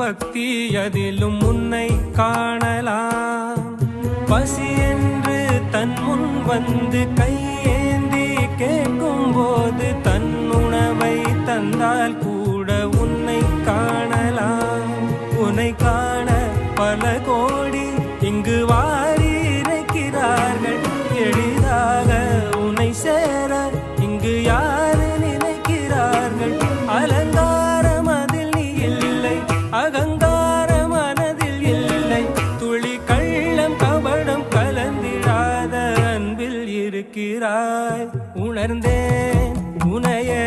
பக்தி அதிலும் உன்னை காணலாம். பசி என்று தன் முன் வந்து கையேந்தி கேட்கும் போது தன் உணவை தந்தால் கூட உன்னை காணலாம். உன்னை காண பல கோடி இங்கு வாரி இறைக்கிறார்கள். எளிதாக உன்னை சேர இங்கு யாரு நினைக்கிறார்கள். அலங்காரம் அதில் நீ இல்லை, அகங்கார மனதில் இல்லை. துளி கள்ளம் கபடம் கலந்திடாத அன்பில் இருக்கிறாய். உணர்ந்தேன் உனையே